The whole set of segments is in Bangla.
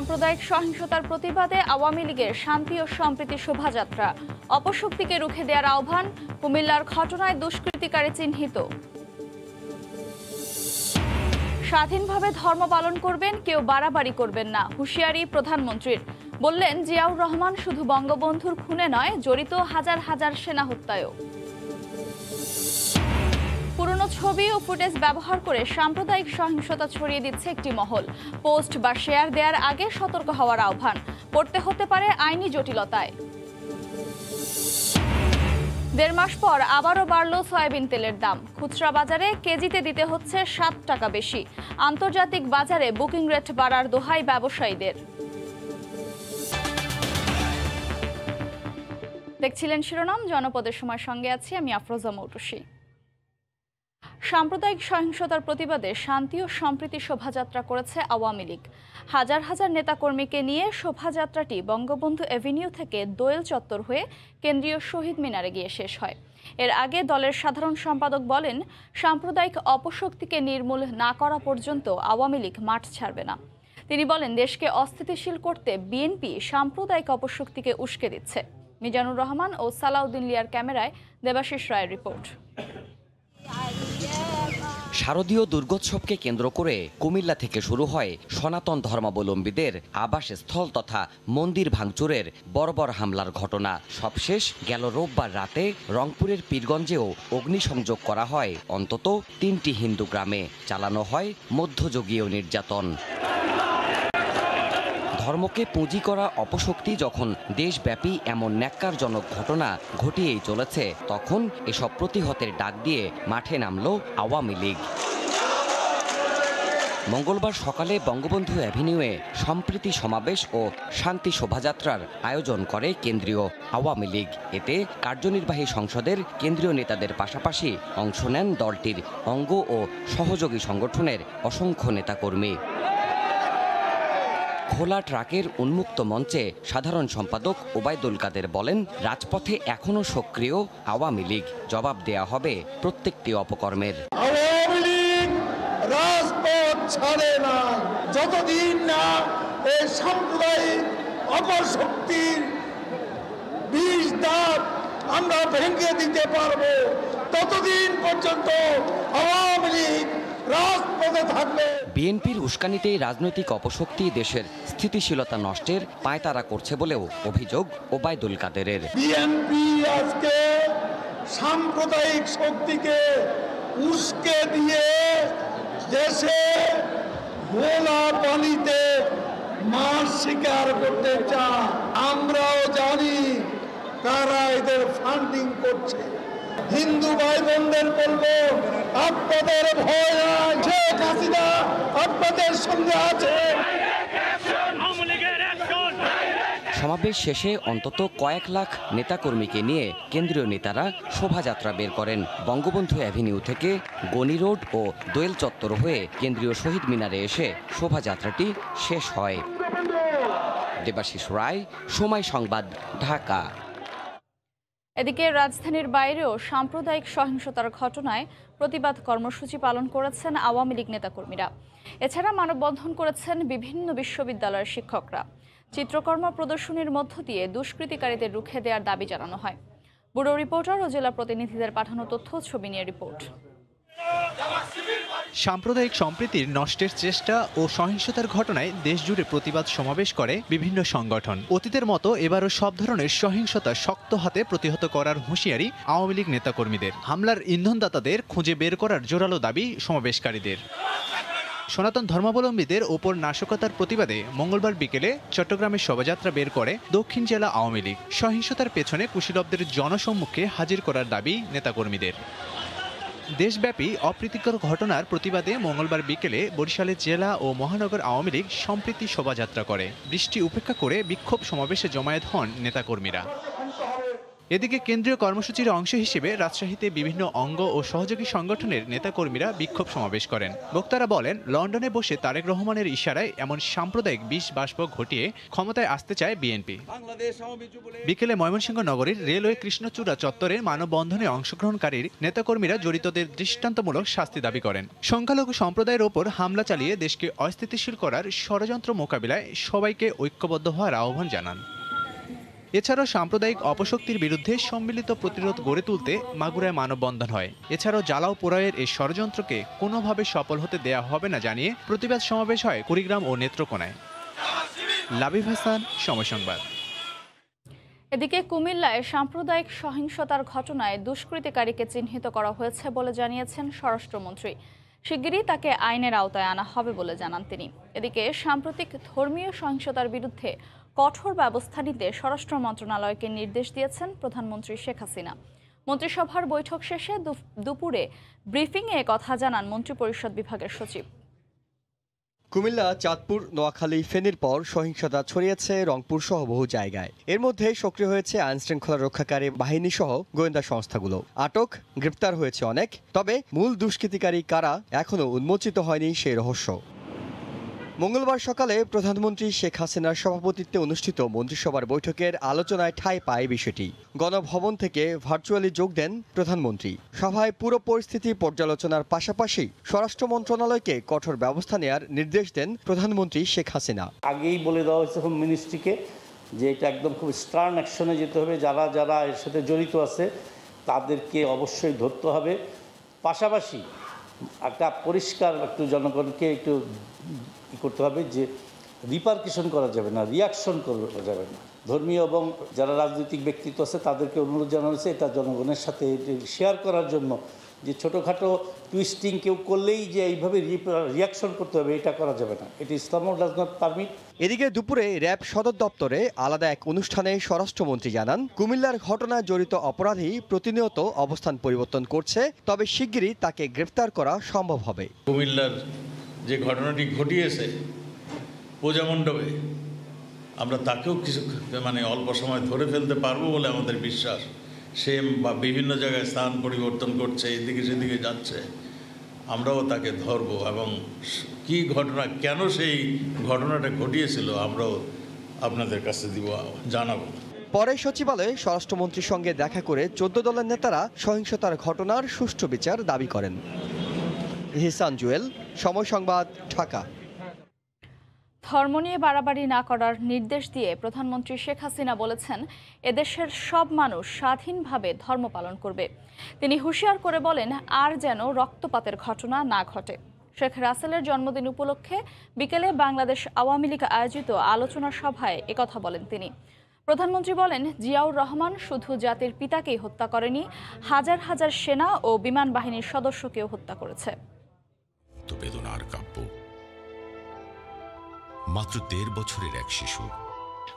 সাম্প্রদায়িক সহিংসতার প্রতিবাদে আওয়ামী লীগের শান্তি ও সম্প্রীতি শোভাযাত্রা, অপশক্তিকে রুখে দেওয়ার আহ্বান, কুমিল্লার ঘটনায় দুষ্কৃতিকারী চিহ্নিত। স্বাধীনভাবে ধর্ম পালন করবেন, কেউ বাড়াবাড়ি করবেন না, হুঁশিয়ারি প্রধানমন্ত্রীর। বললেন, জিয়াউর রহমান শুধু বঙ্গবন্ধুর খুনে নয়, জড়িত হাজার হাজার সেনা হত্যায়ও। পুরনো ছবি ও ফুটেজ ব্যবহার করে সাম্প্রদায়িক সহিংসতা ছড়িয়ে দিচ্ছে একটি মহল। পোস্ট বা শেয়ার দেওয়ার আগে সতর্ক হওয়ার আহ্বান, পড়তে হতে পারে আইনি জটিলতায়। ১.৫ মাস পর আবারও বাড়ল সয়াবিন তেলের দাম। খুচরা বাজারে কেজিতে দিতে হচ্ছে ৭ টাকা বেশি। আন্তর্জাতিক বাজারে বুকিং রেট বাড়ার দোহাই ব্যবসায়ীদের। দেখছিলেন শিরোনাম, জনপদের সময়, সঙ্গে আছি আমি আফরোজা মৌটুসী। সাম্প্রদায়িক সহিংসতার প্রতিবাদে শান্তি ও সম্প্রীতি শোভাযাত্রা করেছে আওয়ামী লীগ। হাজার হাজার নেতাকর্মীকে নিয়ে শোভাযাত্রাটি বঙ্গবন্ধু এভিনিউ থেকে দোয়েল চত্বর হয়ে কেন্দ্রীয় শহীদ মিনারে গিয়ে শেষ হয়। এর আগে দলের সাধারণ সম্পাদক বলেন, সাম্প্রদায়িক অপশক্তিকে নির্মূল না করা পর্যন্ত আওয়ামী লীগ মাঠ ছাড়বে না। তিনি বলেন, দেশকে অস্থিতিশীল করতে বিএনপি সাম্প্রদায়িক অপশক্তিকে উস্কে দিচ্ছে। মিজানুর রহমান ও সালাউদ্দিন লিয়ার ক্যামেরায় দেবাশিস রায়ের রিপোর্ট। শারদীয় দুর্গোৎসবকে কেন্দ্র করে কুমিল্লা থেকে শুরু হয় সনাতন ধর্মাবলম্বীদের আবাসস্থল তথা মন্দির ভাঙচুরের বর্বর হামলার ঘটনা। সবশেষ গেল রোববার রাতে রংপুরের পীরগঞ্জেও অগ্নিসংযোগ করা হয় অন্তত ৩টি হিন্দু গ্রামে। চালানো হয় মধ্যযুগীয় নির্যাতন। ধর্মকে পুঁজি করা অপশক্তি যখন দেশব্যাপী এমন ন্যাক্কারজনক ঘটনা ঘটিয়েই চলেছে, তখন এসব প্রতিহতের ডাক দিয়ে মাঠে নামল আওয়ামী লীগ। মঙ্গলবার সকালে বঙ্গবন্ধু অ্যাভিনিউয়ে সম্প্রীতি সমাবেশ ও শান্তি শোভাযাত্রার আয়োজন করে কেন্দ্রীয় আওয়ামী লীগ। এতে কার্যনির্বাহী সংসদের কেন্দ্রীয় নেতাদের পাশাপাশি অংশ নেন দলটির অঙ্গ ও সহযোগী সংগঠনের অসংখ্য নেতাকর্মী। খোলা ট্রাকের উন্মুক্ত মঞ্চে সাধারণ সম্পাদক ওবায়দুল কাদের বলেন, রাজপথে এখনো সক্রিয় আওয়ামী লীগ, জবাব দেয়া হবে প্রত্যেকটি অপকর্মের। আওয়ামী লীগ রাজপথ ছাড়ে না যতদিন না এই সাম্প্রদায়িক অপশক্তির বিষ দাঁত আমরা ভেঙে দিতে পারবো, ততদিন পর্যন্ত আওয়ামী লীগ রাজপথে থাকবে। বিএনপির উস্কানিতেই রাজনৈতিক অপশক্তি দেশের স্থিতিশীলতা নষ্টের পায়তারা করছে বলেও অভিযোগ ওবায়দুল কাদেরের। বিএনপি আজকে সাম্প্রদায়িক শক্তিকে উস্কে দিয়ে দেশে ভোলা পানিতে মাছ শিকার করতে চায়। আমরাও জানি কারা এদের ফান্ডিং করছে। হিন্দু ভাই বোনদের বলবো, আপনাদের ভয় নাই, শেখ হাসিনা আপনাদের সঙ্গে আছে। সমাবেশ শেষে অন্তত কয়েক লাখ নেতাকর্মীকে নিয়ে কেন্দ্রীয় নেতারা শোভাযাত্রা বের করেন। বঙ্গবন্ধু অ্যাভিনিউ থেকে গনি রোড ও দোয়েল চত্বর হয়ে কেন্দ্রীয় শহীদ মিনারে এসে শোভাযাত্রাটি শেষ হয়। দেবাশিস রায়, সময় সংবাদ, ঢাকা। এদিকে রাজধানীর বাইরেও সাম্প্রদায়িক সহিংসতার ঘটনায় প্রতিবাদ কর্মসূচি পালন করেছেন আওয়ামী লীগ নেতাকর্মীরা। এছাড়া মানববন্ধন করেছেন বিভিন্ন বিশ্ববিদ্যালয়ের শিক্ষকরা। চিত্রকর্ম প্রদর্শনীর মধ্য দিয়ে দুষ্কৃতিকারীদের রুখে দেওয়ার দাবি জানানো হয়। ব্যুরো রিপোর্টার ও জেলা প্রতিনিধিদের পাঠানো তথ্য ছবি নিয়ে রিপোর্ট। সাম্প্রদায়িক সম্প্রীতির নষ্টের চেষ্টা ও সহিংসতার ঘটনায় দেশজুড়ে প্রতিবাদ সমাবেশ করে বিভিন্ন সংগঠন। অতীতের মতো এবারও সব ধরনের সহিংসতা শক্ত হাতে প্রতিহত করার হুঁশিয়ারি আওয়ামী লীগ নেতাকর্মীদের। হামলার ইন্ধনদাতাদের খুঁজে বের করার জোরালো দাবি সমাবেশকারীদের। সনাতন ধর্মাবলম্বীদের ওপর নাশকতার প্রতিবাদে মঙ্গলবার বিকেলে চট্টগ্রামে শোভাযাত্রা বের করে দক্ষিণ জেলা আওয়ামী লীগ। সহিংসতার পেছনে কুশীলবদের জনসম্মুখে হাজির করার দাবি নেতাকর্মীদের। দেশব্যাপী অপ্রীতিকর ঘটনার প্রতিবাদে মঙ্গলবার বিকেলে বরিশালে জেলা ও মহানগর আওয়ামী লীগ সম্প্রীতি শোভাযাত্রা করে। বৃষ্টি উপেক্ষা করে বিক্ষোভ সমাবেশে জমায়েত হন নেতাকর্মীরা। এদিকে কেন্দ্রীয় কর্মসূচির অংশ হিসেবে রাজশাহীতে বিভিন্ন অঙ্গ ও সহযোগী সংগঠনের নেতাকর্মীরা বিক্ষোভ সমাবেশ করেন। বক্তারা বলেন, লন্ডনে বসে তারেক রহমানের ইশারায় এমন সাম্প্রদায়িক বিষ বাষ্প ঘটিয়ে ক্ষমতায় আসতে চায় বিএনপি। বিকেলে ময়মনসিংহ নগরীর রেলওয়ে কৃষ্ণচূড়া চত্বরে মানববন্ধনে অংশগ্রহণকারীর নেতাকর্মীরা জড়িতদের দৃষ্টান্তমূলক শাস্তি দাবি করেন। সংখ্যালঘু সম্প্রদায়ের ওপর হামলা চালিয়ে দেশকে অস্থিতিশীল করার ষড়যন্ত্র মোকাবিলায় সবাইকে ঐক্যবদ্ধ হওয়ার আহ্বান জানান। এছাড়াও সাম্প্রদায়িক অপশক্তির বিরুদ্ধে সম্মিলিত প্রতিরোধ গড়ে তুলতে মাগুরায় মানববন্ধন হয়। এছাড়াও জ্বালাও পোড়াইয়ের এই ষড়যন্ত্রকে কোনোভাবে সফল হতে দেয়া হবে না জানিয়ে প্রতিবাদ সমাবেশ হয় কুড়িগ্রাম ও নেত্রকোনায়। লাবিব হাসান, সময় সংবাদ। এদিকে কুমিল্লায় সাম্প্রদায়িক সহিংসতার ঘটনায় দুষ্কৃতিকারীকে চিহ্নিত করা হয়েছে বলে জানিয়েছেন স্বরাষ্ট্রমন্ত্রী। শিগগিরই তাকে আইনের আওতায় আনা হবে বলে জানান তিনি। এদিকে সাম্প্রতিক ধর্মীয় সহিংসতার বিরুদ্ধে কঠোর ব্যবস্থা নিতে স্বরাষ্ট্র মন্ত্রণালয়কে নির্দেশ দিয়েছেন প্রধানমন্ত্রী শেখ হাসিনা। মন্ত্রিসভার বৈঠক শেষে দুপুরে ব্রিফিংয়ে কথা জানান মন্ত্রিপরিষদ বিভাগের সচিব। কুমিল্লা, চাঁদপুর, নোয়াখালী, ফেনীর পর সহিংসতা ছড়িয়েছে রংপুর সহ বহু জায়গায়। এর মধ্যে সক্রিয় হয়েছে আইনশৃঙ্খলা রক্ষাকারী বাহিনী সহ গোয়েন্দা সংস্থাগুলো। আটক, গ্রেপ্তার হয়েছে অনেক, তবে মূল দুষ্কৃতিকারী কারা এখনও উন্মোচিত হয়নি সেই রহস্য। মঙ্গলবার সকালে প্রধানমন্ত্রী শেখ হাসিনার সভাপতিত্বে অনুষ্ঠিত মন্ত্রিসভার বৈঠকের আলোচনায় ঠাঁই পায় বিষয়টি। গণভবন থেকে ভার্চুয়ালি যোগ দেন প্রধানমন্ত্রী। সভায় পুরো পরিস্থিতি পর্যালোচনার পাশাপাশি স্বরাষ্ট্র মন্ত্রণালয়কে কঠোর ব্যবস্থা নেওয়ার নির্দেশ দেন প্রধানমন্ত্রী শেখ হাসিনা। আগেই বলে দেওয়া হয়েছে হোম মিনিস্ট্রিকে যে এটা একদম খুব স্টার্ন অ্যাকশনে যেতে হবে, যারা যারা এর সাথে জড়িত আছে তাদেরকে অবশ্যই ধরতে হবে। পাশাপাশি একটা পরিষ্কার একটু জনগণকে একটু করতে হবে যে রিপারকেশন করা যাবে না, রিয়াকশন করা যাবে না। ধর্মীয় এবং যারা রাজনৈতিক ব্যক্তিত্ব আছে তাদেরকে অনুরোধ জানানো হয়েছে এটা জনগণের সাথে শেয়ার করার জন্য, যে ছোটোখাটো টুইস্টিং কেউ করলেই যে এইভাবে রিয়াকশন করতে হবে এটা করা যাবে না, এটি ইসলাম ডাজ নট পারমিট। এদিকে দুপুরে র্যাব সদর দপ্তরে আলাদা এক অনুষ্ঠানে স্বরাষ্ট্রমন্ত্রী জানান, কুমিল্লার ঘটনায় জড়িত অপরাধী প্রতিনিয়ত অবস্থান পরিবর্তন করছে, তবে শিগগিরই তাকে গ্রেফতার করা সম্ভব হবে। কুমিল্লার যে ঘটনাটি ঘটিয়েছে পূজামণ্ডপে, আমরা তাকেও কিছু অল্প সময় ধরে ফেলতে পারবো বলে আমাদের বিশ্বাস। সে বা বিভিন্ন জায়গায় স্থান পরিবর্তন করছে, এদিকে সেদিকে যাচ্ছে, আমরাও তাকে ধরবো এবং কি ঘটনা, কেন সেই ঘটনাটা ঘটিয়েছিল আমরাও আপনাদের কাছে জানাবো। পরে সচিবালয়ে স্বরাষ্ট্রমন্ত্রীর সঙ্গে দেখা করে 14 দলের নেতারা সহিংসতার ঘটনার সুষ্ঠু বিচার দাবি করেন। ইহসান জুয়েল, সময় সংবাদ, ঢাকা। ধর্ম নিয়ে বাড়াবাড়ি না করার নির্দেশ দিয়ে প্রধানমন্ত্রী শেখ হাসিনা বলেছেন, এদেশের সব মানুষ স্বাধীনভাবে ধর্ম পালন করবে। তিনি হুঁশিয়ার করে বলেন, আর যেন রক্তপাতের ঘটনা না ঘটে। শেখ রাসেলের জন্মদিন উপলক্ষে বিকেলে বাংলাদেশ আওয়ামী লীগ আয়োজিত আলোচনা সভায় একথা বলেন তিনি। প্রধানমন্ত্রী বলেন, জিয়াউর রহমান শুধু জাতির পিতাকেই হত্যা করেনি, হাজার হাজার সেনা ও বিমান বাহিনীর সদস্যকেও হত্যা করেছে। বেদনার কাব্য, মাত্র ১.৫ বছরের এক শিশু।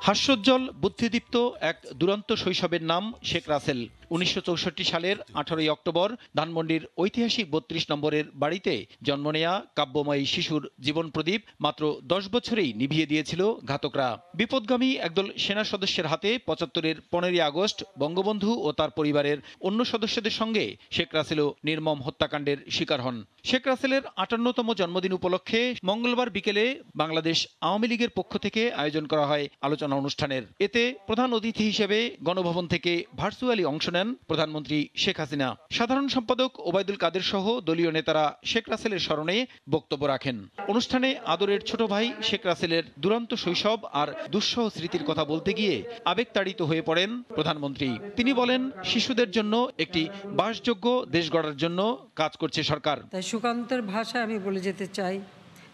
হাস্যোজ্জ্বল, বুদ্ধিদীপ্ত এক দুরন্ত শৈশবের নাম শেখ রাসেল। 1964 সালের 18 অক্টোবর ধানমন্ডির ঐতিহাসিক 32 নম্বরের বাড়িতে জন্ম নেয়া কাব্যময়ী শিশুর জীবন প্রদীপ মাত্র 10 বছরেই নিভিয়ে দিয়েছিল ঘাতকরা। বিপদগামী একদল সেনা সদস্যের হাতে 75-এর 15 আগস্ট বঙ্গবন্ধু ও তার পরিবারের অন্য সদস্যদের সঙ্গে শেখ রাসেলও নির্মম হত্যাকাণ্ডের শিকার হন। শেখ রাসেলের 58তম জন্মদিন উপলক্ষে মঙ্গলবার বিকেলে বাংলাদেশ আওয়ামী লীগের পক্ষ থেকে আয়োজন করা হয় আলোচনা অনুষ্ঠানের। এতে প্রধান অতিথি হিসেবে গণভবন থেকে ভার্চুয়ালি অংশ নেন প্রধানমন্ত্রী শেখ হাসিনা। সাধারণ সম্পাদক ওবায়দুল কাদের সহ দলীয় নেতারা শেখ রাসেলের স্মরণে বক্তব্য রাখেন। অনুষ্ঠানে আদরের ছোট ভাই শেখ রাসেলের দুরন্ত শৈশব আর দুঃসহ স্মৃতির কথা বলতে গিয়ে আবেগতাড়িত হয়ে পড়েন প্রধানমন্ত্রী। তিনি বলেন, শিশুদের জন্য একটি বাসযোগ্য দেশ গড়ার জন্য কাজ করছে সরকার। তাই সুকান্তের ভাষায় আমি বলে যেতে চাই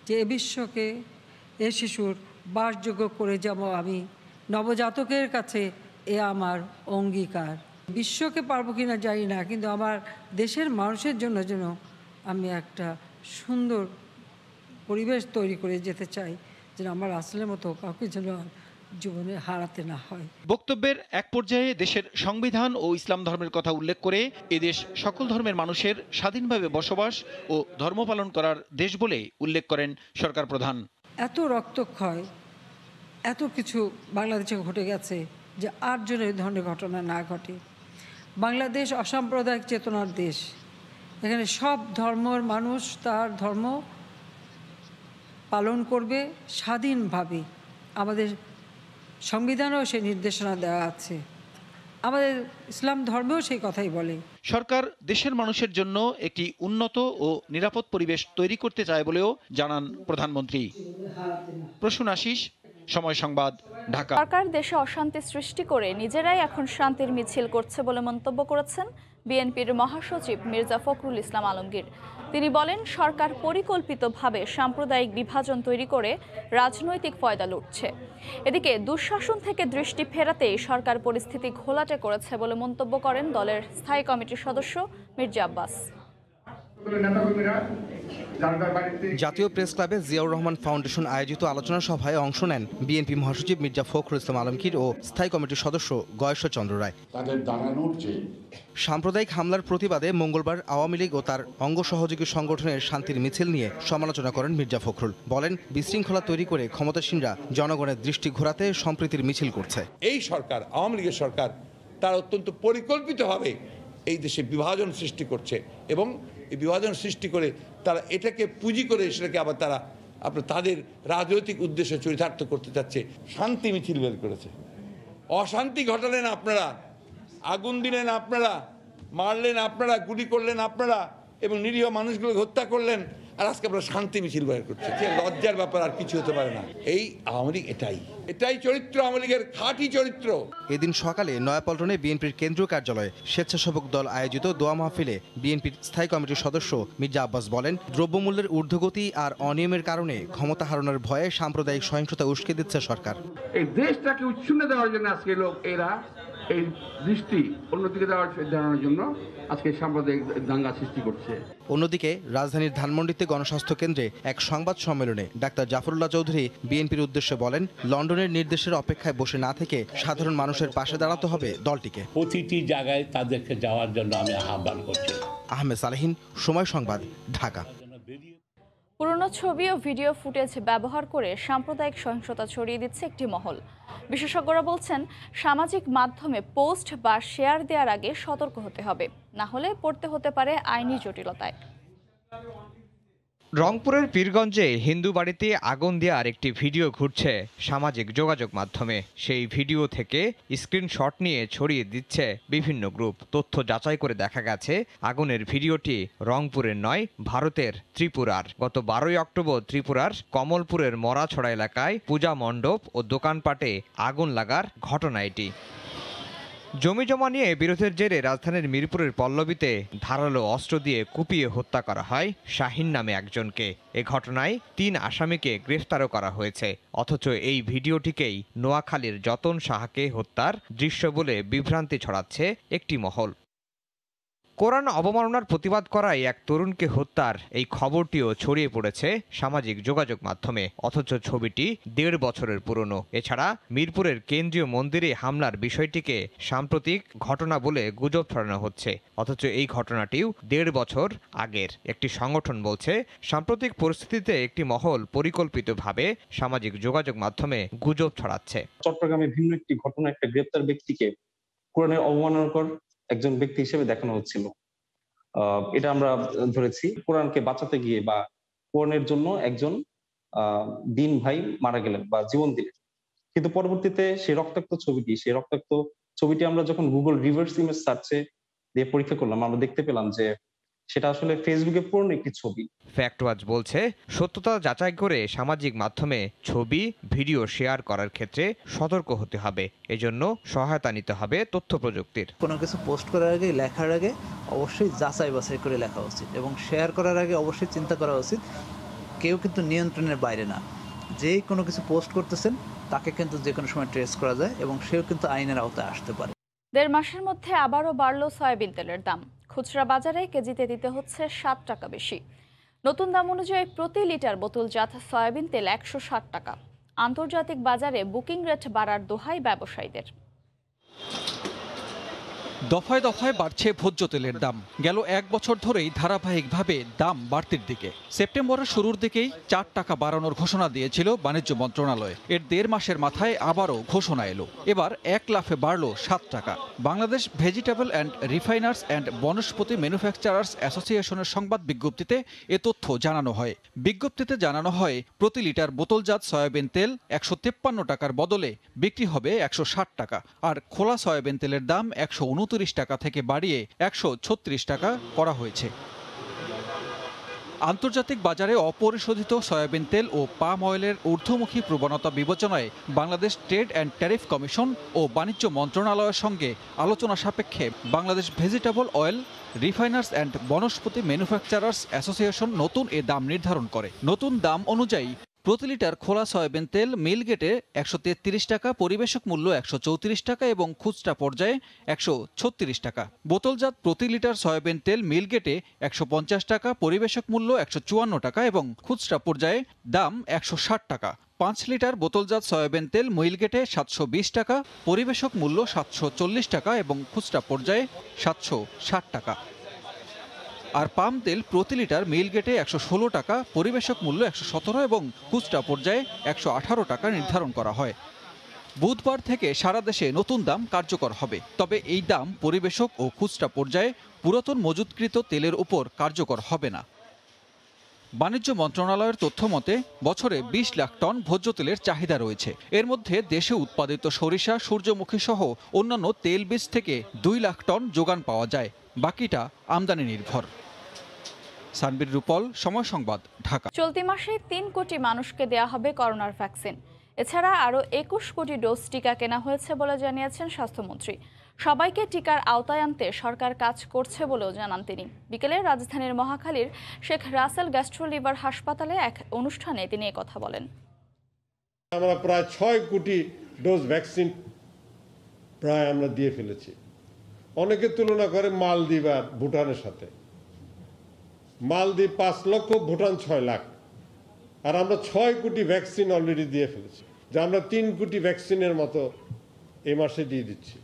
যে এ বিশ্বকে এ শিশুর বাসযোগ্য করে যাব আমি, নবজাতকের কাছে এ আমার অঙ্গীকার। বিশ্বকে পারবো কিনা জানি না, কিন্তু আমার দেশের মানুষের জন্য যেন আমি একটা সুন্দর পরিবেশ তৈরি করে যেতে চাই, যেন আমার আসলের মতো কাউকে যেন জীবনে হারাতে না হয়। বক্তব্যের এক পর্যায়ে দেশের সংবিধান ও ইসলাম ধর্মের কথা উল্লেখ করে এদেশ সকল ধর্মের মানুষের স্বাধীনভাবে বসবাস ও ধর্ম পালন করার দেশ বলে উল্লেখ করেন সরকার প্রধান। এত রক্তক্ষয়, এত কিছু বাংলাদেশে ঘটে গেছে যে আর যেন এই ধরনের ঘটনা না ঘটে। বাংলাদেশ অসাম্প্রদায়িক চেতনার দেশ। এখানে সব ধর্মের মানুষ তার ধর্ম পালন করবে স্বাধীনভাবে। আমাদের সংবিধানেও সেই নির্দেশনা দেওয়া আছে, আমাদের ইসলাম ধর্মেও সেই কথাই বলে। সরকার দেশের মানুষের জন্য একটি উন্নত ও নিরাপদ পরিবেশ তৈরি করতে চায় বলেও জানান প্রধানমন্ত্রী। প্রসূন আশিস, সময় সংবাদ, ঢাকা। সরকার দেশে অশান্তি সৃষ্টি করে নিজেরাই এখন শান্তির মিছিল করছে বলে মন্তব্য করেছেন বিএনপির মহাসচিব মির্জা ফখরুল ইসলাম আলমগীর। তিনি বলেন, সরকার পরিকল্পিতভাবে সাম্প্রদায়িক বিভাজন তৈরি করে রাজনৈতিক ফয়দা লুটছে। এদিকে দুঃশাসন থেকে দৃষ্টি ফেরাতেই সরকার পরিস্থিতি ঘোলাটে করেছে বলে মন্তব্য করেন দলের স্থায়ী কমিটির সদস্য মির্জা আব্বাস। জাতীয় প্রেস ক্লাবে জিয়াউর রহমান ফাউন্ডেশন আয়োজিত আলোচনা সভায় অংশ নেন বিএনপি মহাসচিব মির্জা ফখরুল ইসলাম আলমগীর ও স্থায়ী কমিটির সদস্য গয়েশ্বর চন্দ্র রায়। সাম্প্রদায়িক হামলার প্রতিবাদে মঙ্গলবার আওয়ামী লীগ ও তার অঙ্গ সহযোগী সংগঠনের শান্তির মিছিল নিয়ে সমালোচনা করেন মির্জা ফখরুল। বলেন, বিশৃঙ্খলা তৈরি করে ক্ষমতাসীনরা জনগণের দৃষ্টি ঘোরাতে সম্প্রীতির মিছিল করছে। এই সরকার, আওয়ামী লীগের সরকার, তারা অত্যন্ত পরিকল্পিতভাবে এই দেশে বিভাজন সৃষ্টি করছে এবং এই বিভাজন সৃষ্টি করে তারা এটাকে পুঁজি করে সেটাকে আবার তারা তাদের রাজনৈতিক উদ্দেশ্যে চরিতার্থ করতে চাচ্ছে। শান্তি মিছিল বের করেছে, অশান্তি ঘটালেন আপনারা, আগুন দিলেন আপনারা, মারলেন আপনারা, গুলি করলেন আপনারা এবং নিরীহ মানুষগুলোকে হত্যা করলেন, আর আজকে আপনারা শান্তি মিছিল বের করছে। লজ্জার ব্যাপার আর কিছু হতে পারে না। এই আওয়ামী লীগ এটাই চরিত্র, আওয়ামী লীগের খাঁটি চরিত্র। এদিন সকালে নয়াপল্টনে বিএনপির কেন্দ্রীয় কার্যালয়ে স্বেচ্ছাসেবক দল আয়োজিত দোয়া মাহফিলে বিএনপির স্থায়ী কমিটির সদস্য মির্জা আব্বাস বলেন, দ্রব্যমূল্যের ঊর্ধ্বগতি আর অনিয়মের কারণে ক্ষমতা হারানোর ভয়ে সাম্প্রদায়িক সহিংসতা উস্কে দিচ্ছে সরকার। এই দেশটাকে উচ্ছন্ন দেওয়ার জন্য আজকে এরা এই দৃষ্টি অন্যদিকে দেওয়ার জন্য আজকে সাম্প্রদায়িক দাঙ্গা সৃষ্টি করছে। অন্যদিকে রাজধানীর ধানমন্ডিতে গণস্বাস্থ্য কেন্দ্রে এক সংবাদ সম্মেলনে ডাক্তার জাফরুল্লাহ চৌধুরী বিএনপির উদ্দেশ্যে বলেন, লন্ডনের নির্দেশের অপেক্ষায় বসে না থেকে সাধারণ মানুষের পাশে দাঁড়াতে হবে দলটিকে। প্রতিটি জায়গায় তাদেরকে যাওয়ার জন্য আমি আহ্বান করছি। আহমেদ সালেহীন, সময় সংবাদ, ঢাকা। পুরনো ছবি ও ভিডিও ফুটেজ ব্যবহার করে সাম্প্রদায়িক সহিংসতা ছড়িয়ে দিচ্ছে একটি মহল। বিশেষজ্ঞরা বলছেন, সামাজিক মাধ্যমে পোস্ট বা শেয়ার দেওয়ার আগে সতর্ক হতে হবে, না হলে পড়তে হতে পারে আইনি জটিলতায়। রংপুরের পীরগঞ্জে হিন্দু বাড়িতে আগুন দেওয়ার একটি ভিডিও ঘুরছে সামাজিক যোগাযোগ মাধ্যমে। সেই ভিডিও থেকে স্ক্রিনশট নিয়ে ছড়িয়ে দিচ্ছে বিভিন্ন গ্রুপ। তথ্য যাচাই করে দেখা গেছে, আগুনের ভিডিওটি রংপুরের নয়, ভারতের ত্রিপুরার। গত 12 অক্টোবর ত্রিপুরার কমলপুরের মরাছড়া এলাকায় পূজা মণ্ডপ ও দোকানপাটে আগুন লাগার ঘটনা এটি। জমিজমা নিয়ে বিরোধের জেরে রাজধানীর মিরপুরের পল্লবীতে ধারালো অস্ত্র দিয়ে কুপিয়ে হত্যা করা হয় শাহিন নামে একজনকে। এ ঘটনায় 3 আসামিকে গ্রেফতারও করা হয়েছে। অথচ এই ভিডিওটিকেই নোয়াখালীর যতন সাহাকে হত্যার দৃশ্য বলে বিভ্রান্তি ছড়াচ্ছে একটি মহল। কোরআন অবমাননার প্রতিবাদ করায় এক তরুণকে হত্যার এই খবরটিও ছড়িয়ে পড়েছে সামাজিক যোগাযোগ মাধ্যমে। অথচ ছবিটি 1.5 বছরের পুরনো। এছাড়া মিরপুরের কেন্দ্রীয় মন্দিরে হামলার বিষয়টিকে সাম্প্রতিক ঘটনা বলে গুজব ছড়ানো হচ্ছে। অথচ এই ঘটনাটিও 1.5 বছর আগের। একটি সংগঠন বলছে, সাম্প্রতিক পরিস্থিতিতে একটি মহল পরিকল্পিতভাবে সামাজিক যোগাযোগ মাধ্যমে গুজব ছড়াচ্ছে। চট্টগ্রামে ভিন্ন একটি ঘটনা, একটা গ্রেপ্তার ব্যক্তিকে কোরআনের অবমাননাকর একজন ব্যক্তি হিসেবে দেখানো হচ্ছিল। এটা আমরা ধরেছি কোরআনকে বাঁচাতে গিয়ে বা কোরআনের জন্য একজন দিন ভাই মারা গেলেন বা জীবন দিলেন, কিন্তু পরবর্তীতে সেই রক্তাক্ত ছবিটি আমরা যখন গুগল রিভার্স ইমেজ সার্চে দিয়ে পরীক্ষা করলাম, আমরা দেখতে পেলাম যে সেটা আসলে ফেসবুকে পুরনো একটি ছবি। ফ্যাক্ট ওয়াচ বলছে, সত্যতা যাচাই করে সামাজিক মাধ্যমে ছবি ভিডিও শেয়ার করার ক্ষেত্রে সতর্ক হতে হবে। এজন্য সহায়তা নিতে হবে তথ্য প্রযুক্তির। কোনো কিছু পোস্ট করার আগে, লেখার আগে অবশ্যই যাচাই বাছাই করে লেখা উচিত এবং শেয়ার করার আগে অবশ্যই চিন্তা করা উচিত কেউ কিন্তু নিয়ন্ত্রণের বাইরে না। যেই কোনো কিছু পোস্ট করতেছেন তাকে কিন্তু যে কোনো সময় ট্রেস করা যায় এবং সেও কিন্তু আইনের আওতায় আসতে পারে। 1.5 মাসের মধ্যে আবারও বাড়ল সয়াবিন তেলের দাম। খুচরা বাজারে কেজিতে দিতে হচ্ছে 7 টাকা বেশি। নতুন দাম অনুযায়ী প্রতি লিটার বোতলজাত সয়াবিন তেল 160 টাকা। আন্তর্জাতিক বাজারে বুকিং রেট বাড়ার দোহাই ব্যবসায়ীদের। দফায় দফায় বাড়ছে ভোজ্য তেলের দাম। গেল 1 বছর ধরেই ধারাবাহিকভাবে দাম বাড়তির দিকে। সেপ্টেম্বরের শুরুর দিকেই 4 টাকা বাড়ানোর ঘোষণা দিয়েছিল বাণিজ্য মন্ত্রণালয়। এর 1.5 মাসের মাথায় আবারও ঘোষণা এলো। এবার 1 লাফে বাড়ল 7 টাকা। Bangladesh vegetable and refiners and vanaspati manufacturers অ্যাসোসিয়েশনের সংবাদ বিজ্ঞপ্তিতে এ তথ্য জানানো হয়। বিজ্ঞপ্তিতে জানানো হয় প্রতি লিটার বোতলজাত সয়াবিন তেল 153 টাকার বদলে বিক্রি হবে 160 টাকা, আর খোলা সয়াবিন তেলের দাম 129 টাকা থেকে বাড়িয়ে 136 টাকা করা হয়েছে। আন্তর্জাতিক বাজারে অপরিশোধিত সয়াবিন তেল ও পাম অয়েলের ঊর্ধ্বমুখী প্রবণতা বিবেচনায় Bangladesh trade and tariff commission ও বাণিজ্য মন্ত্রণালয়ের সঙ্গে আলোচনা সাপেক্ষে Bangladesh vegetable oil refiners and vanaspati manufacturers association নতুন এ দাম নির্ধারণ করে। নতুন দাম অনুযায়ী প্রতি লিটার খোলা সয়াবিন তেল মিল গেটে 133 টাকা, পরিবেশক মূল্য 134 টাকা এবং খুচরা পর্যায়ে 136 টাকা। বোতলজাত প্রতি লিটার সয়াবিন তেল মিল গেটে 150 টাকা, পরিবেশক মূল্য 154 টাকা এবং খুচরা পর্যায়ে দাম 160 টাকা। 5 লিটার বোতলজাত সয়াবিন তেল মিল গেটে 720 টাকা, পরিবেশক মূল্য 740 টাকা এবং খুচরা পর্যায়ে 760 টাকা। আর পাম তেল প্রতি লিটার মিল গেটে 116 টাকা, পরিবেশক মূল্য 117 এবং খুচরা পর্যায়ে 118 টাকা নির্ধারণ করা হয়। বুধবার থেকে সারা দেশে নতুন দাম কার্যকর হবে, তবে এই দাম পরিবেশক ও খুচরা পর্যায়ে পুরাতন মজুতকৃত তেলের উপর কার্যকর হবে না। বাণিজ্য মন্ত্রণালয়ের তথ্য মতে বছরে 20 লাখ টন ভোজ্য তেলের চাহিদা রয়েছে। এর মধ্যে দেশে উৎপাদিত সরিষা, সূর্যমুখী সহ অন্যান্য তেল বীজ থেকে 2 লাখ টন যোগান পাওয়া যায়, বাকিটা আমদানি নির্ভর। সানবীর রূপল, সময় সংবাদ, ঢাকা। চলতি মাসে 3 কোটি মানুষকে দেয়া হবে করোনার ভ্যাকসিন। এছাড়া আরও 21 কোটি ডোজ টিকা কেনা হয়েছে বলে জানিয়েছেন স্বাস্থ্যমন্ত্রী। সবাইকে টিকার আওতায় আনতে সরকার কাজ করছে বলেও জানান তিনি। বিকেলে রাজধানীর মহাখালীর শেখ রাসেল গ্যাস্ট্রো লিভার হাসপাতালে এক অনুষ্ঠানে তিনি কথা বলেন। আমরা প্রায় 6 কোটি ডোজ ভ্যাকসিন প্রায় আমরা দিয়ে ফেলেছি। অনেকে তুলনা করে মালদ্বীপ আর ভুটানের সাথে। মালদ্বীপ 5 লক্ষ, ভুটান 6 লাখ, আর আমরা 6 কোটি ভ্যাকসিন অলরেডি দিয়ে ফেলেছি। যে আমরা 3 কোটি ভ্যাকসিনের মতো এই মাসে দিয়ে দিচ্ছি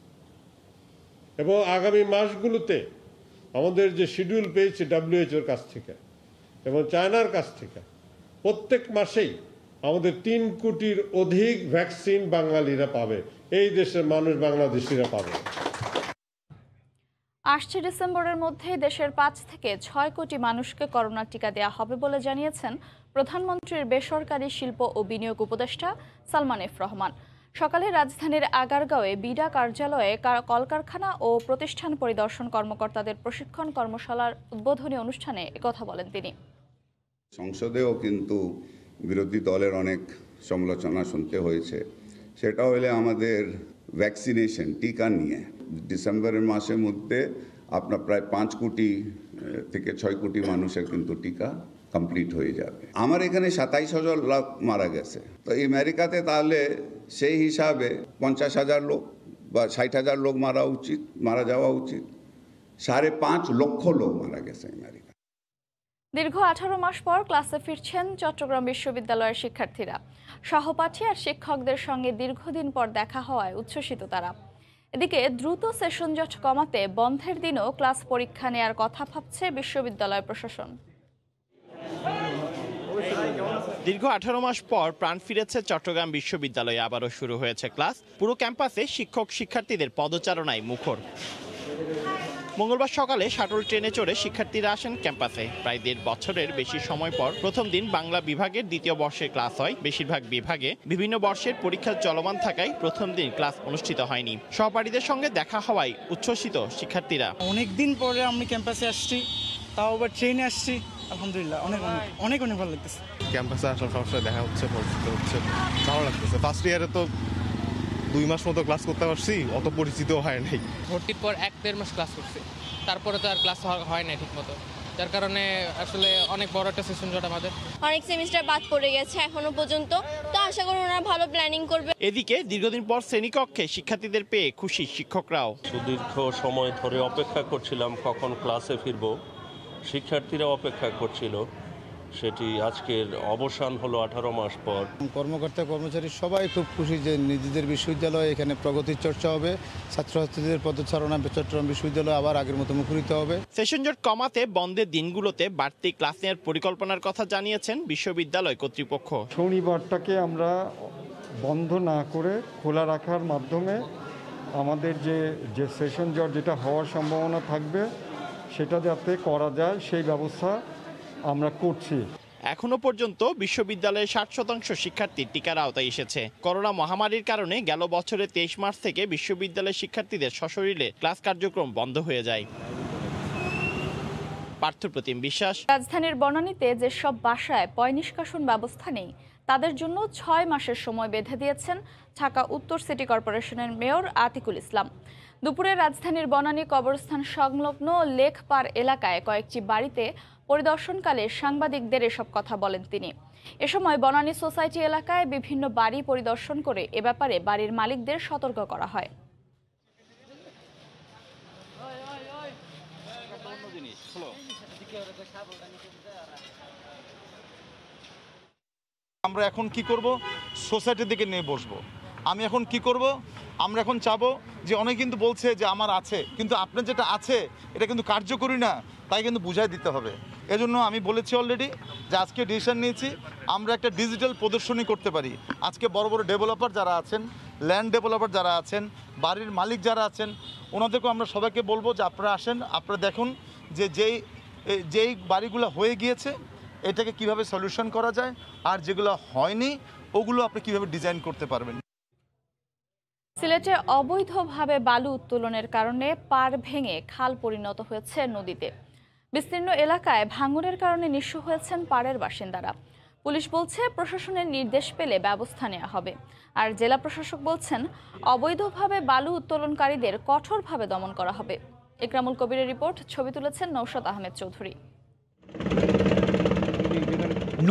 এবং আগামী মাসগুলোতে আমাদের যে শিডিউল পেয়েছি WHO-র কাছ থেকে এবং চায়নার কাছ থেকে, প্রত্যেক মাসেই আমাদের 3 কোটির অধিক ভ্যাকসিন বাঙালিরা পাবে, এই দেশের মানুষ বাংলাদেশিরা পাবে। আসছে ডিসেম্বরের মধ্যেই দেশের 5 থেকে 6 কোটি মানুষকে করোনা টিকা দেওয়া হবে বলে জানিয়েছেন প্রধানমন্ত্রীর বেসরকারি শিল্প ও বিনিয়োগ উপদেষ্টা সালমান এফ রহমান। সকালে রাজধানীর আগারগাঁওয়ে বিডা কার্যালয়ে কলকারখানা ও প্রতিষ্ঠান পরিদর্শন কর্মকর্তাদের প্রশিক্ষণ কর্মশালার উদ্বোধনী অনুষ্ঠানে একথা বলেন তিনি। সংসদেও কিন্তু বিরোধী দলের অনেক সমালোচনা শুনতে হয়েছে। সেটা হলে আমাদের ভ্যাকসিনেশন টিকা নিয়ে ডিসেম্বরের মাসের মধ্যে আপনার প্রায় 5 কোটি থেকে 6 কোটি মানুষের কিন্তু টিকা কমপ্লিট হয়ে যাবে। আমার এখানে 27,000 লোক মারা গেছে, তো আমেরিকাতে তাহলে সেই হিসাবে 50,000 লোক বা 60,000 লোক মারা যাওয়া উচিত। 5.5 লক্ষ লোক মারা গেছে আমেরিকা। দীর্ঘ 18 মাস পর ক্লাসে ফিরছেন চট্টগ্রাম বিশ্ববিদ্যালয়ের শিক্ষার্থীরা। সহপাঠী আর শিক্ষকদের সঙ্গে দীর্ঘদিন পর দেখা হওয়ায় উচ্ছ্বসিত তারা। এদিকে দ্রুত সেশন জট কমাতে বন্ধের দিনও ক্লাস পরীক্ষা নেয়ার কথা ভাবছে বিশ্ববিদ্যালয় প্রশাসন। দীর্ঘ 18 মাস পর প্রাণ ফিরেছে চট্টগ্রাম বিশ্ববিদ্যালয়ে, আবারও শুরু হয়েছে ক্লাস। পুরো ক্যাম্পাসে শিক্ষক শিক্ষার্থীদের পদচারণায় মুখর। মঙ্গলবার সকালে শাটল ট্রেনে চড়ে শিক্ষার্থীরা আসেন ক্যাম্পাসে। প্রায় 1.5 বছরের বেশি সময় পর প্রথম দিন বাংলা বিভাগের 2য় বর্ষের ক্লাস হয়। বেশিরভাগ বিভাগে বিভিন্ন বর্ষের পরীক্ষা চলমান থাকায় প্রথম দিন ক্লাস অনুষ্ঠিত হয়নি। সহপাঠীদের সঙ্গে দেখা হওয়ায় উচ্ছ্বসিত শিক্ষার্থীরা। অনেকদিন পরে আমি ক্যাম্পাসে আসছি, তাও আবার ট্রেনে আসছি। আলহামদুলিল্লাহ অনেক ভালো লাগতেছে। ক্যাম্পাসে আসলে সবসময় দেখা হচ্ছে, পরিচিত হচ্ছে, ভালো লাগতেছে। ফার্স্ট ইয়ারে তো 2 মাস মতো ক্লাস করতে পারছি, অত পরিচিত হয় নাই। ভর্তির পর 1-1.5 মাস ক্লাস করছি, তারপরে তো আর ক্লাস হয় না ঠিক মতো, যার কারণে আসলে অনেক বড় একটা সেশন জট আমাদের। অনেক সেমিস্টার বাদ পড়ে গেছে এখনো পর্যন্ত, তো আশা করি ওনারা ভালো প্ল্যানিং করবে। এদিকে দীর্ঘদিন পর শ্রেণীকক্ষে শিক্ষার্থীদের পেয়ে খুশি শিক্ষকরাও। সুদীর্ঘ সময় ধরে অপেক্ষা করছিলাম কখন ক্লাসে ফিরব, শিক্ষার্থীরা অপেক্ষা করছিল। সেটি আজকের অবসান হলো 18 মাস পর। কর্মকর্তা কর্মচারী সবাই খুব খুশি যে নিজেদের বিশ্ববিদ্যালয়ে এখানে প্রগতির চর্চা হবে, ছাত্রছাত্রীদের পদচারণা চট্টগ্রাম বিশ্ববিদ্যালয় আবার আগের মতো মুখরিত হবে। সেশন জট কমাতে বন্ধের দিনগুলোতে বাড়তি ক্লাস নেওয়ার পরিকল্পনার কথা জানিয়েছেন বিশ্ববিদ্যালয় কর্তৃপক্ষ। শনিবারটাকে আমরা বন্ধ না করে খোলা রাখার মাধ্যমে আমাদের যে সেশন জট যেটা হওয়ার সম্ভাবনা থাকবে সেটা যাতে করা যায় সেই ব্যবস্থা আমরা করছি। এখনো পর্যন্ত বিশ্ববিদ্যালয়ের 60% শিক্ষার্থী টিকার আওতায় এসেছে। করোনা মহামারীর কারণে গেল বছরের 23 মার্চ থেকে বিশ্ববিদ্যালয়ের শিক্ষার্থীদের সশরীরে ক্লাস কার্যক্রম বন্ধ হয়ে যায়। পার্থপ্রতিম বিশ্বাস। রাজধানীর বনানীতে যেসব বাসায় পয় নিষ্কাশন ব্যবস্থা নেই তাদের জন্য 6 মাসের সময় বেঁধে দিয়েছেন ঢাকা উত্তর সিটি কর্পোরেশনের মেয়র আতিকুল ইসলাম। দুপুরে রাজধানীর বনানী কবরস্থান সংলগ্ন লেকপাড় এলাকায় কয়েকটি বাড়িতে পরিদর্শনকালে সাংবাদিকদের এসব কথা বলেন তিনি। এ সময় বনানী সোসাইটি এলাকায় বিভিন্ন বাড়ি পরিদর্শন করে এ ব্যাপারে বাড়ির মালিকদের সতর্ক করা হয়। আমরা এখন কি করব? সোসাইটির দিকে নিয়ে বসবো। আমি এখন কি করব? আমরা এখন চাবো যে অনেকে কিন্তু বলছে যে আমার আছে, কিন্তু আপনার যেটা আছে এটা কিন্তু কার্যকরী না, তাই কিন্তু বুঝাই দিতে হবে। এজন্য আমি বলেছি অলরেডি যে আজকে ডিসিশন নিয়েছি আমরা একটা ডিজিটাল প্রদর্শনী করতে পারি। আজকে বড় বড় ডেভেলপার যারা আছেন, ল্যান্ড ডেভেলপার যারা আছেন, বাড়ির মালিক যারা আছেন, ওনাদেরকেও আমরা সবাইকে বলবো যে আপনারা আসেন, আপনারা দেখুন যে যেই বাড়িগুলো হয়ে গিয়েছে এটাকে কিভাবে সলিউশন করা যায়, আর যেগুলো হয়নি ওগুলো আপনি কিভাবে ডিজাইন করতে পারবেন। সিলেটে অবৈধভাবে বালু উত্তোলনের কারণে পাড় ভেঙে খাল পরিণত হয়েছে নদীতে। বিস্তীর্ণ এলাকায় ভাঙনের কারণে নিঃস্ব হয়েছেন পাড়ের বাসিন্দারা। পুলিশ বলছে প্রশাসনের নির্দেশ পেলে ব্যবস্থা নেওয়া হবে, আর জেলা প্রশাসক বলছেন অবৈধভাবে বালু উত্তোলনকারীদের কঠোরভাবে দমন করা হবে। ইকরামুল কবিরের রিপোর্ট, ছবি তুলেছেন নৌশাদ আহমেদ চৌধুরী।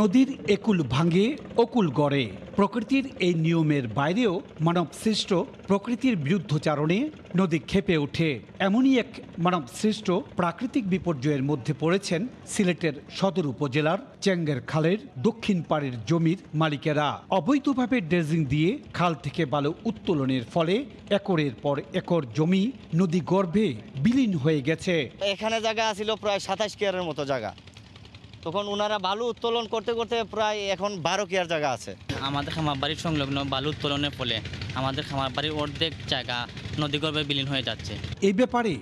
নদীর একুল ভাঙে অকুল গড়ে, প্রকৃতির এই নিয়মের বাইরেও মানব সৃষ্ট প্রকৃতির বিরুদ্ধচারণে নদী ক্ষেপে ওঠে। এমনই এক মানব সৃষ্ট প্রাকৃতিক বিপর্যয়ের মধ্যে পড়েছেন সিলেটের সদর উপজেলার চেঙ্গের খালের দক্ষিণ পাড়ের জমির মালিকেরা। অবৈধভাবে ড্রেজিং দিয়ে খাল থেকে বালু উত্তোলনের ফলে একরের পর একর জমি নদী গর্ভে বিলীন হয়ে গেছে। এখানে জায়গা ছিল প্রায় 27 কেয়ারের মতো জায়গা, তখন ওনারা বালু উত্তোলন করতে করতে প্রায় এখন 12 কেয়ার জায়গা আছে। আমাদের খামার বাড়ির সংলগ্ন বালু উত্তোলনের ফলে আমাদের খামার বাড়ির অর্ধেক জায়গা নদীগর্ভে বিলীন হয়ে যাচ্ছে। এই ব্যাপারে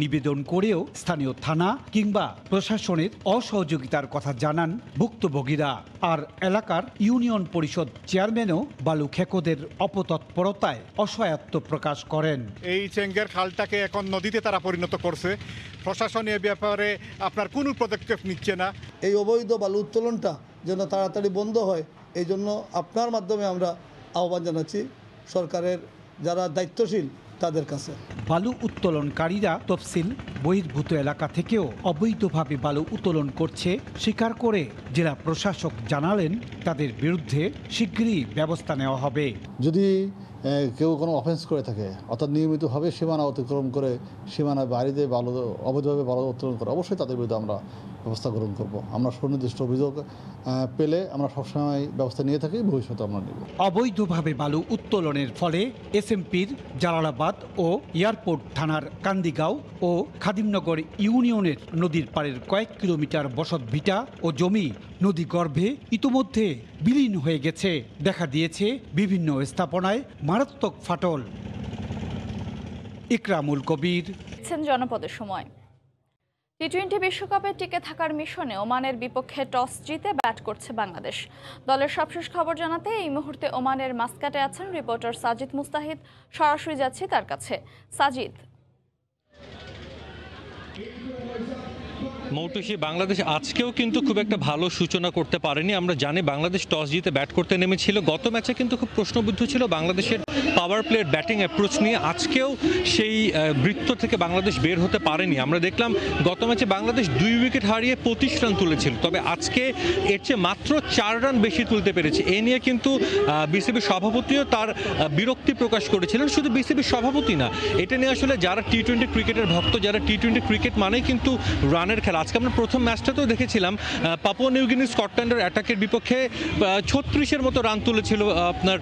নিবেদন করেও স্থানীয় থানা কিংবা প্রশাসনের অসহযোগিতার কথা জানান ভুক্তভোগীরা। আর এলাকার ইউনিয়ন পরিষদ চেয়ারম্যানও বালু খেকোদের অপতৎপরতায় অসহায়ত্ব প্রকাশ করেন। এই চেঙ্গের খালটাকে এখন নদীতে তারা পরিণত করছে, প্রশাসন এ ব্যাপারে আপনার কোনো পদক্ষেপ নিচ্ছে না। এই অবৈধ বালু উত্তোলনটা যেন তাড়াতাড়ি বন্ধ হয়, এই জন্য আপনার মাধ্যমে আমরা আহ্বান জানাচ্ছি সরকারের যারা দায়িত্বশীল তাদের কাছে। বালু উত্তোলনকারীরা তফসিল বহির্ভূত এলাকা থেকেও অবৈধভাবে বালু উত্তোলন করছে স্বীকার করে জেলা প্রশাসক জানালেন তাদের বিরুদ্ধে শীঘ্রই ব্যবস্থা নেওয়া হবে। যদি কেউ কোনো অফেন্স করে থাকে, অর্থাৎ নিয়মিতভাবে সীমানা অতিক্রম করে সীমানার বাইরে বালু অবৈধভাবে বালু উত্তোলন করে, অবশ্যই তাদের বিরুদ্ধে আমরা ব্যবস্থা গ্রহণ করব। আমরা সুনির্দিষ্ট অভিযোগ পেলে আমরা সবসময় ব্যবস্থা নিয়ে থাকি, ভবিষ্যতে আমরা নেব। অবৈধভাবে বালু উত্তোলনের ফলে এসএমপির জালালাবাদ ও এয়ারপোর্ট থানার কান্দিগাঁও ও খাদিমনগর ইউনিয়নের নদীর পাড়ের কয়েক কিলোমিটার বসতভিটা ও জমি নদী গর্ভে ইতোমধ্যে বিলীন হয়ে গেছে। দেখা দিয়েছে বিভিন্ন স্থাপনায় মারাত্মক ফাটল। ইকরামুল কবির, জনপদের সময়। টি-20 বিশ্বকাপে টিকে থাকার মিশনে ওমানের বিপক্ষে টস জিতে ব্যাট করছে বাংলাদেশ। দলের সবশেষ খবর জানাতে এই মুহূর্তে ওমানের মাস্কাটে আছেন রিপোর্টার সাজিদ মুস্তাহিদ। সরাসরি যাচ্ছি তার কাছে। সাজিদ, মৌটুসী, বাংলাদেশ আজকেও কিন্তু খুব একটা ভালো সূচনা করতে পারেনি। আমরা জানি বাংলাদেশ টস জিতে ব্যাট করতে নেমেছিল। গত ম্যাচে কিন্তু খুব প্রশ্নবিদ্ধ ছিল বাংলাদেশের পাওয়ার প্লের ব্যাটিং অ্যাপ্রোচ নিয়ে। আজকেও সেই বৃত্ত থেকে বাংলাদেশ বের হতে পারেনি। আমরা দেখলাম গত ম্যাচে বাংলাদেশ 2 উইকেট হারিয়ে 25 রান তুলেছিল, তবে আজকে এর চেয়ে মাত্র 4 রান বেশি তুলতে পেরেছে। এ নিয়ে কিন্তু বিসিবি সভাপতিও তার বিরক্তি প্রকাশ করেছিলেন। শুধু বিসিবি সভাপতি না, এটা নিয়ে আসলে যারা টি-20 ক্রিকেটের ভক্ত, যারা টি-20 ক্রিকেট মানেই কিন্তু রানের খেলা, আজকে আমরা প্রথম ম্যাচটাতেও দেখেছিলাম পাপুয়া নিউগিনি স্কটল্যান্ডের অ্যাটাকের বিপক্ষে 36-এর মতো রান তুলেছিল আপনার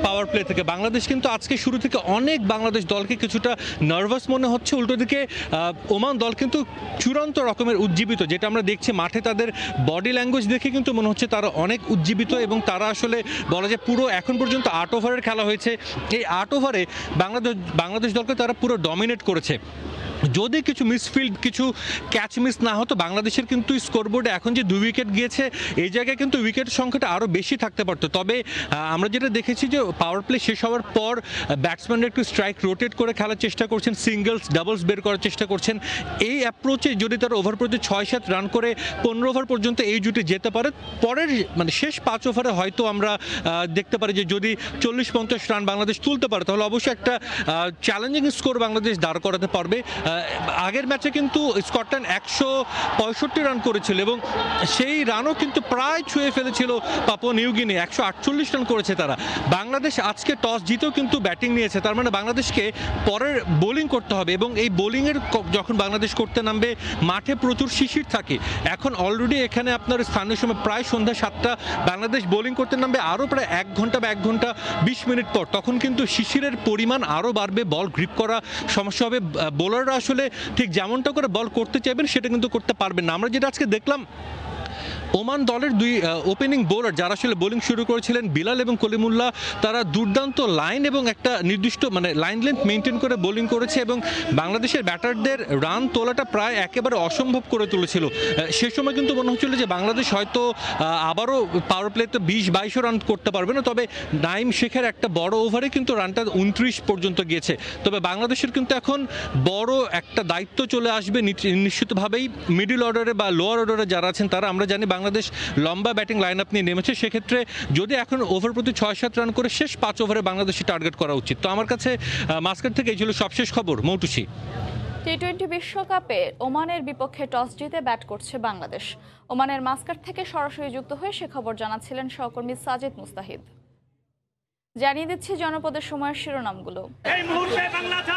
পাওয়ার প্লে থেকে। বাংলাদেশ কিন্তু আজকে শুরু থেকে অনেক বাংলাদেশ দলকে কিছুটা নার্ভাস মনে হচ্ছে, উল্টো দিকে ওমান দল কিন্তু চূড়ান্ত রকমের উজ্জীবিত, যেটা আমরা দেখছি মাঠে তাদের বডি ল্যাঙ্গুয়েজ দেখে কিন্তু মনে হচ্ছে তারা অনেক উজ্জীবিত এবং তারা আসলে বলা যায় পুরো এখন পর্যন্ত 8 ওভারের খেলা হয়েছে, এই 8 ওভারে বাংলাদেশ দলকে তারা পুরো ডমিনেট করেছে। যদি কিছু মিসফিল্ড কিছু ক্যাচ মিস না হতো বাংলাদেশের কিন্তু স্কোরবোর্ডে এখন যে 2 উইকেট গিয়েছে এই জায়গায় কিন্তু উইকেট সংখ্যাটা আরও বেশি থাকতে পারতো। তবে আমরা যেটা দেখেছি যে পাওয়ার প্লে শেষ হওয়ার পর ব্যাটসম্যানরা একটু স্ট্রাইক রোটেট করে খেলার চেষ্টা করছেন, সিঙ্গলস ডাবলস বের করার চেষ্টা করছেন। এই অ্যাপ্রোচে যদি তারা ওভার প্রতি 6-7 রান করে 15 ওভার পর্যন্ত এই জুটে যেতে পারে, পরের মানে শেষ 5 ওভারে হয়তো আমরা দেখতে পারি যে যদি 40-50 রান বাংলাদেশ তুলতে পারে তাহলে অবশ্যই একটা চ্যালেঞ্জিং স্কোর বাংলাদেশ দাঁড় করাতে পারবে। আগের ম্যাচে কিন্তু স্কটল্যান্ড 165 রান করেছিল এবং সেই রানও কিন্তু প্রায় ছুঁয়ে ফেলেছিল পাপুয়া নিউগিনি, 148 রান করেছে তারা। বাংলাদেশ আজকে টস জিতেও কিন্তু ব্যাটিং নিয়েছে, তার মানে বাংলাদেশকে পরের বোলিং করতে হবে এবং এই বোলিংয়ের যখন বাংলাদেশ করতে নামবে মাঠে প্রচুর শিশির থাকে। এখন অলরেডি এখানে আপনার স্থানীয় সময় প্রায় সন্ধ্যা 7টা, বাংলাদেশ বোলিং করতে নামবে আরও প্রায় 1 ঘন্টা বা 1 ঘন্টা 20 মিনিট পর, তখন কিন্তু শিশিরের পরিমাণ আরও বাড়বে, বল গ্রিপ করা সমস্যা হবে, বোলাররা আসলে ঠিক যেমনটা করে বল করতে চাইবেন সেটা কিন্তু করতে পারবেন না। আমরা যেটা আজকে দেখলাম ওমান দলের 2 ওপেনিং বোলার যারা আসলে বোলিং শুরু করেছিলেন বিলাল এবং কলিমুল্লাহ, তারা দুর্দান্ত লাইন এবং একটা নির্দিষ্ট মানে লাইন লেন্থ মেনটেন করে বোলিং করেছে এবং বাংলাদেশের ব্যাটারদের রান তোলাটা প্রায় একেবারে অসম্ভব করে তুলেছিল। সে সময় কিন্তু মনে হচ্ছিল যে বাংলাদেশ হয়তো আবারও পাওয়ার প্লেতে 20-22 রান করতে পারবে না, তবে নাইম শেখের একটা বড় ওভারে কিন্তু রানটা 29 পর্যন্ত গিয়েছে। তবে বাংলাদেশের কিন্তু এখন বড় একটা দায়িত্ব চলে আসবে নিশ্চিতভাবেই মিডল অর্ডারে বা লোয়ার অর্ডারে যারা আছেন তারা। আমরা জানি বাংলাদেশ লম্বা ব্যাটিং লাইন আপ নিয়ে নেমেছে, সেক্ষেত্রে যদি এখন ওভার প্রতি 6-7 রান করে শেষ 5 ওভারে বাংলাদেশি টার্গেট করা উচিত। তো আমার কাছে মাস্কাট থেকে এই ছিল সবশেষ খবর। মৌটুসি। টি-20 বিশ্বকাপে ওমানের বিপক্ষে টস জিতে ব্যাট করছে বাংলাদেশ। ওমানের মাস্কাট থেকে সরাসরি যুক্ত হয়ে সে খবর জানাচ্ছিলেন সহকর্মী সাজিদ মুস্তাহিদ। জানিয়ে দিচ্ছি জনপদের সময়ের শিরোনামগুলো। এই মুহূর্তে বাংলাদেশ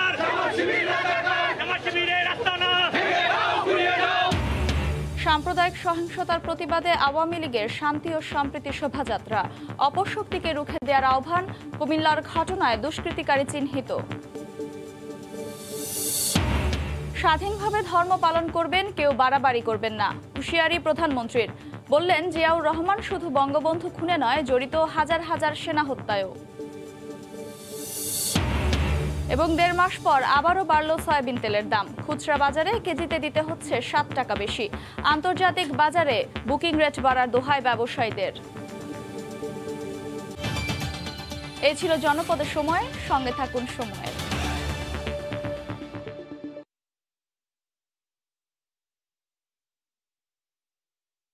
সাম্প্রদায়িক সহিংসতার প্রতিবাদে আওয়ামী লীগের শান্তি ও সম্প্রীতি শোভাযাত্রা, অপশক্তিকে রুখে দেওয়ার আহ্বান, কুমিল্লার ঘটনায় দুষ্কৃতিকারী চিহ্নিত। স্বাধীনভাবে ধর্ম পালন করবেন, কেউ বাড়াবাড়ি করবেন না, হুঁশিয়ারি প্রধানমন্ত্রীর। বললেন জিয়াউর রহমান শুধু বঙ্গবন্ধু খুনে নয়, জড়িত হাজার হাজার সেনা হত্যায়ও। এবং 1.5 মাস পর আবারও বাড়ল সয়াবিন তেলের দাম, খুচরা বাজারে কেজিতে দিতে হচ্ছে 7 টাকা বেশি। আন্তর্জাতিক বাজারে বুকিং রেট বাড়ার দোহাই ব্যবসায়ীদের। এই ছিল জনপদের সময়, সঙ্গে থাকুন সময়ের।